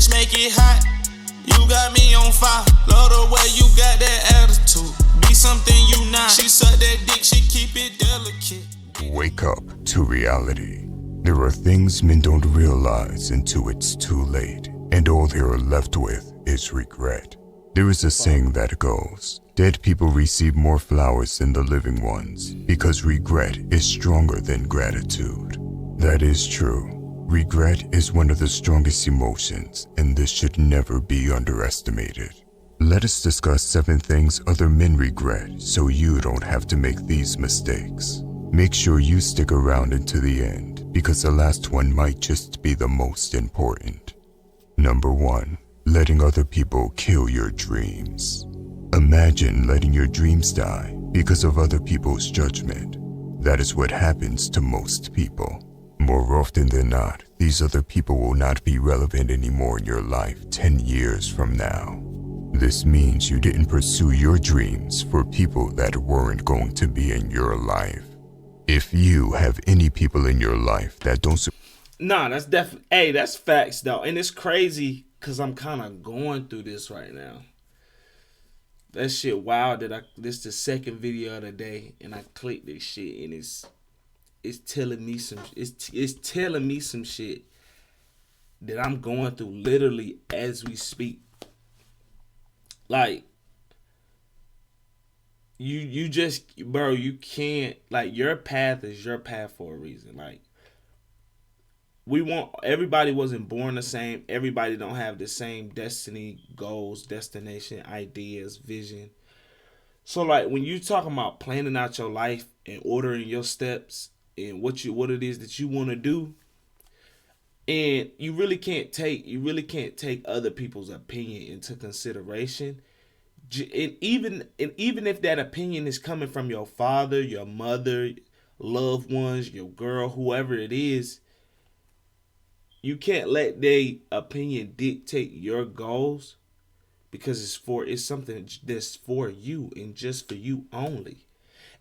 Let's make it hot. You got me on fire. Love the way you got that attitude. Be something you not. She suck that dick, she keep it delicate. Wake up to reality. There are things men don't realize until it's too late, and all they are left with is regret. There is a saying that goes, dead people receive more flowers than the living ones, because regret is stronger than gratitude. That is true. Regret is one of the strongest emotions, and this should never be underestimated. Let us discuss 7 things other men regret so you don't have to make these mistakes. Make sure you stick around until the end, because the last one might just be the most important. Number 1. Letting other people kill your dreams. Imagine letting your dreams die because of other people's judgment. That is what happens to most people. More often than not, these other people will not be relevant anymore in your life 10 years from now. This means you didn't pursue your dreams for people that weren't going to be in your life. If you have any people in your life that don't... Nah, that's definitely... Hey, that's facts, though. And it's crazy because I'm kind of going through this right now. That shit wild that this the second video of the day and I clicked this shit and it's telling me some shit that I'm going through literally as we speak. Like you just, bro, you can't, like, your path is your path for a reason. Like, everybody wasn't born the same. Everybody don't have the same destiny, goals, destination, ideas, vision. So, like, when you talking about planning out your life and ordering your steps and what it is that you want to do, and you really can't take other people's opinion into consideration. And even if that opinion is coming from your father, your mother, loved ones, your girl, whoever it is, you can't let their opinion dictate your goals, because it's something that's for you and just for you only.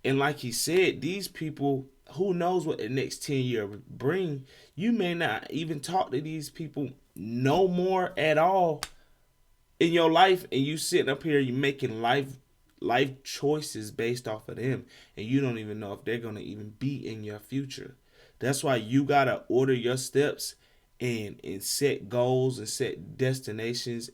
And like he said, these people, who knows what the next 10 years bring. You may not even talk to these people no more at all in your life, and you sitting up here, you making life choices based off of them, and you don't even know if they're gonna even be in your future. That's why you gotta order your steps and set goals and set destinations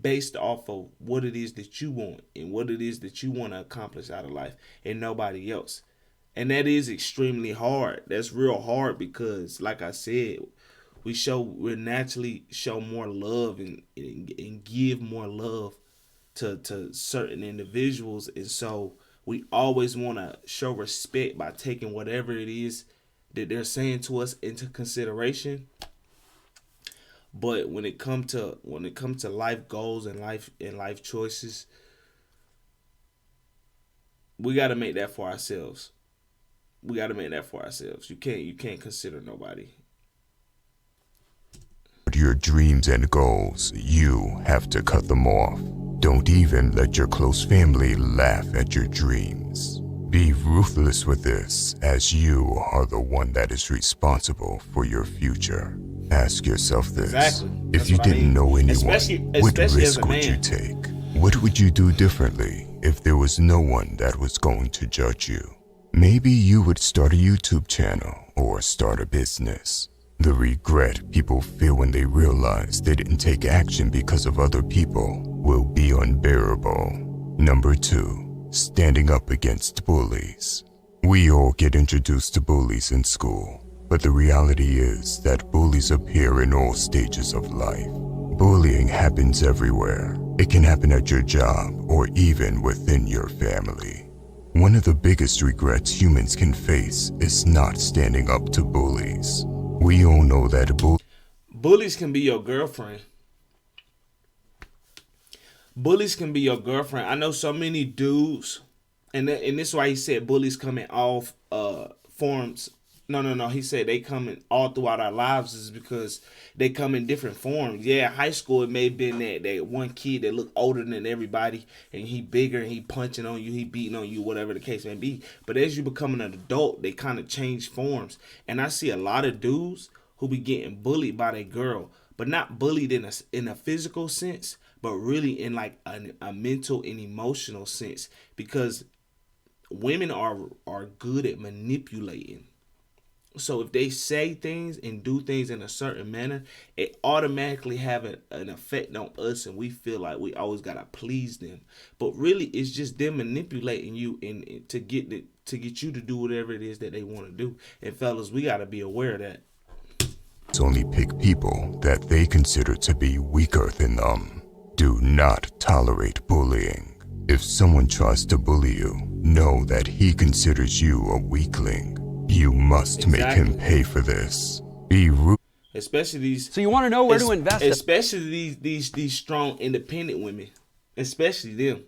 based off of what it is that you want and what it is that you want to accomplish out of life, and nobody else. And that is extremely hard. That's real hard because, like I said, we naturally show more love and give more love to certain individuals. And so we always want to show respect by taking whatever it is that they're saying to us into consideration. But when it comes to life goals and life choices, we got to make that for ourselves. You can't consider nobody. Your dreams and goals, you have to cut them off. Don't even let your close family laugh at your dreams. Be ruthless with this, as you are the one that is responsible for your future. Ask yourself this. Exactly. If you didn't know anyone, what especially as risk a would you man. take? What would you do differently if there was no one that was going to judge you? Maybe you would start a YouTube channel or start a business. The regret people feel when they realize they didn't take action because of other people will be unbearable. Number 2, standing up against bullies. We all get introduced to bullies in school, but the reality is that bullies appear in all stages of life. Bullying happens everywhere. It can happen at your job or even within your family. One of the biggest regrets humans can face is not standing up to bullies. We all know that bullies can be your girlfriend. Bullies can be your girlfriend. I know so many dudes, and this is why he said bullies come in all forms. No. He said they come in all throughout our lives is because they come in different forms. Yeah, high school, it may have been that one kid that looked older than everybody, and he bigger, and he punching on you, he beating on you, whatever the case may be. But as you become an adult, they kind of change forms. And I see a lot of dudes who be getting bullied by their girl, but not bullied in a physical sense, but really in like a mental and emotional sense, because women are good at manipulating. So if they say things and do things in a certain manner, it automatically have an effect on us, and we feel like we always gotta please them. But really, it's just them manipulating you and to get you to do whatever it is that they want to do. And fellas, we gotta be aware of that. Only pick people that they consider to be weaker than them. Do not tolerate bullying. If someone tries to bully you, know that he considers you a weakling. You must make him pay for this. Be rude. Especially these. So you want to know where to invest. Especially these strong, independent women. Especially them.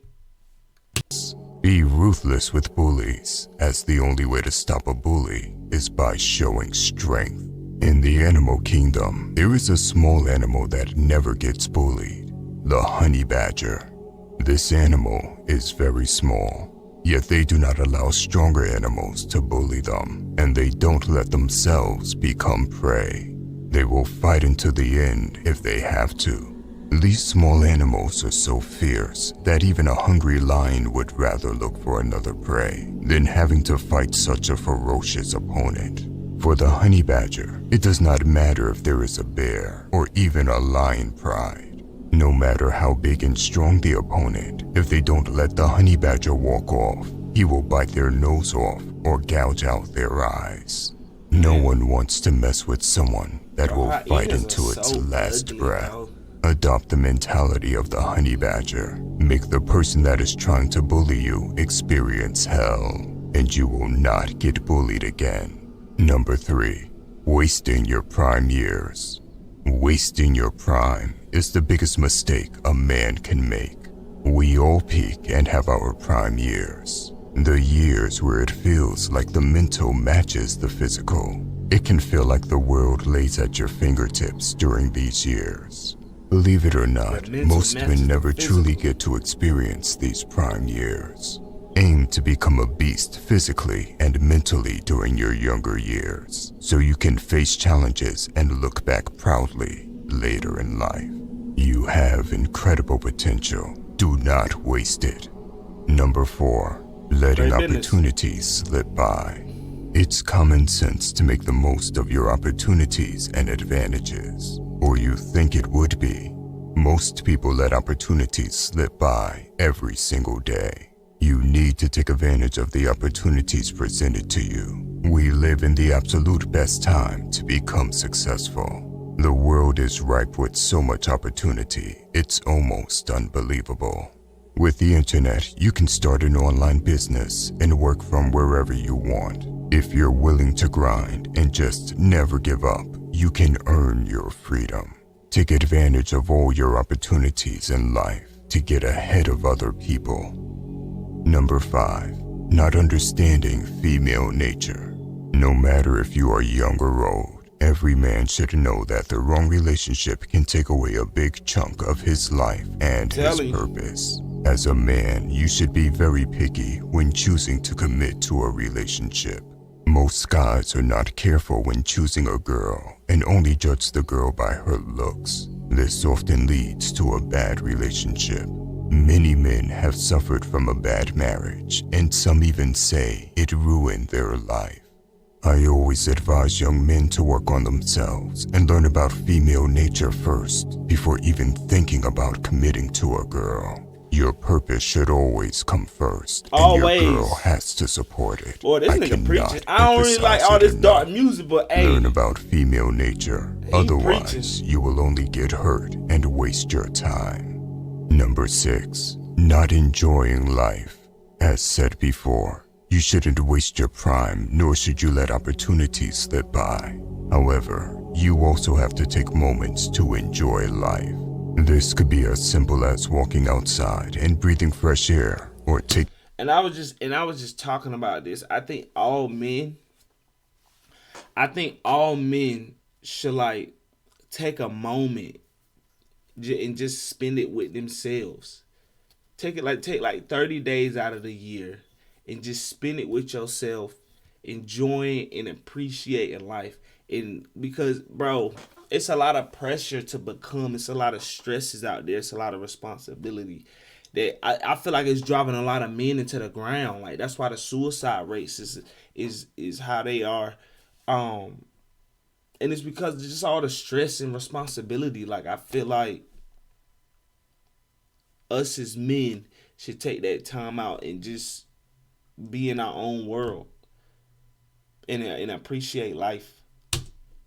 Be ruthless with bullies, as the only way to stop a bully is by showing strength. In the animal kingdom, there is a small animal that never gets bullied, the honey badger. This animal is very small, yet they do not allow stronger animals to bully them, and they don't let themselves become prey. They will fight until the end if they have to. These small animals are so fierce that even a hungry lion would rather look for another prey than having to fight such a ferocious opponent. For the honey badger, it does not matter if there is a bear or even a lion pride. No matter how big and strong the opponent, if they don't let the honey badger walk off, he will bite their nose off or gouge out their eyes. No one wants to mess with someone that will fight into its last breath. Adopt the mentality of the honey badger. Make the person that is trying to bully you experience hell, and you will not get bullied again. Number 3, wasting your prime years. Wasting your prime is the biggest mistake a man can make. We all peak and have our prime years. The years where it feels like the mental matches the physical. It can feel like the world lays at your fingertips during these years. Believe it or not, most men never truly get to experience these prime years. Aim to become a beast physically and mentally during your younger years, so you can face challenges and look back proudly later in life. You have incredible potential. Do not waste it. Number 4, letting opportunities slip by. It's common sense to make the most of your opportunities and advantages, or you think it would be. Most people let opportunities slip by every single day. You need to take advantage of the opportunities presented to you. We live in the absolute best time to become successful. The world is ripe with so much opportunity, it's almost unbelievable. With the internet, you can start an online business and work from wherever you want. If you're willing to grind and just never give up, you can earn your freedom. Take advantage of all your opportunities in life to get ahead of other people. Number 5, not understanding female nature. No matter if you are young or old, every man should know that the wrong relationship can take away a big chunk of his life and his purpose. As a man, you should be very picky when choosing to commit to a relationship. Most guys are not careful when choosing a girl and only judge the girl by her looks. This often leads to a bad relationship. Many men have suffered from a bad marriage, and some even say it ruined their life. I always advise young men to work on themselves and learn about female nature first before even thinking about committing to a girl. Your purpose should always come first, and your girl has to support it. Boy, this nigga preaching. I don't really like all this dark music, but hey. Learn about female nature. Otherwise, you will only get hurt and waste your time. Number 6, not enjoying life. As said before, you shouldn't waste your prime, nor should you let opportunities slip by. However, you also have to take moments to enjoy life. This could be as simple as walking outside and breathing fresh air, or take. And I was just talking about this. I think all men should like take a moment and just spend it with themselves. Take 30 days out of the year and just spend it with yourself, enjoying and appreciating life. And because, bro, it's a lot of pressure to become. It's a lot of stresses out there. It's a lot of responsibility that I feel like it's driving a lot of men into the ground. Like that's why the suicide rates is how they are. And it's because of just all the stress and responsibility. Like I feel like us as men should take that time out and just be in our own world and appreciate life.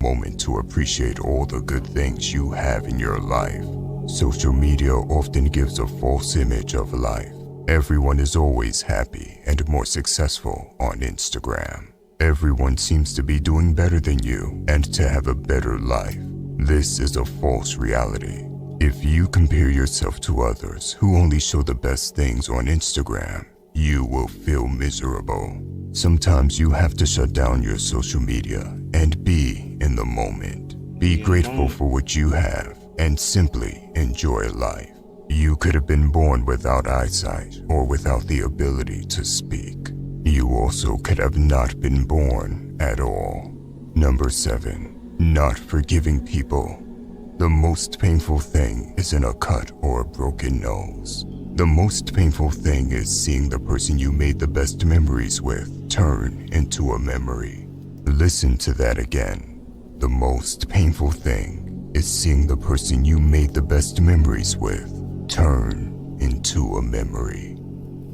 Moment to appreciate all the good things you have in your life. Social media often gives a false image of life. Everyone is always happy and more successful on Instagram. Everyone seems to be doing better than you and to have a better life. This is a false reality. If you compare yourself to others who only show the best things on Instagram, you will feel miserable. Sometimes you have to shut down your social media and be in the moment. Be grateful for what you have and simply enjoy life. You could have been born without eyesight or without the ability to speak. You also could have not been born at all. Number 7, not forgiving people. The most painful thing isn't a cut or a broken nose. The most painful thing is seeing the person you made the best memories with turn into a memory. Listen to that again. The most painful thing is seeing the person you made the best memories with turn into a memory.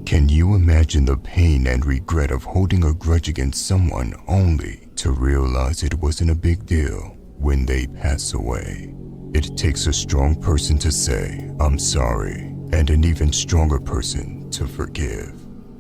Can you imagine the pain and regret of holding a grudge against someone only to realize it wasn't a big deal when they pass away? It takes a strong person to say, "I'm sorry," and an even stronger person to forgive.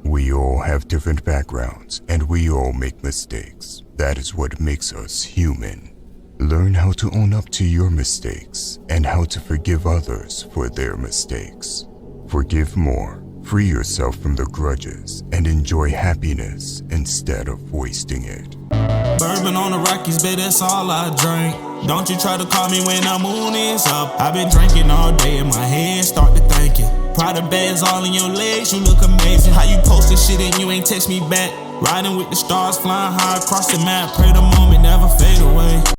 We all have different backgrounds and we all make mistakes. That is what makes us human. Learn how to own up to your mistakes and how to forgive others for their mistakes. Forgive more, free yourself from the grudges, and enjoy happiness instead of wasting it. Bourbon on the Rockies, babe, that's all I drink. Don't you try to call me when the moon is up. I've been drinking all day and my head start to thinking. Prada bags all in your legs, you look amazing. How you posting shit and you ain't text me back. Riding with the stars, flying high across the map. Pray the moment never fade away.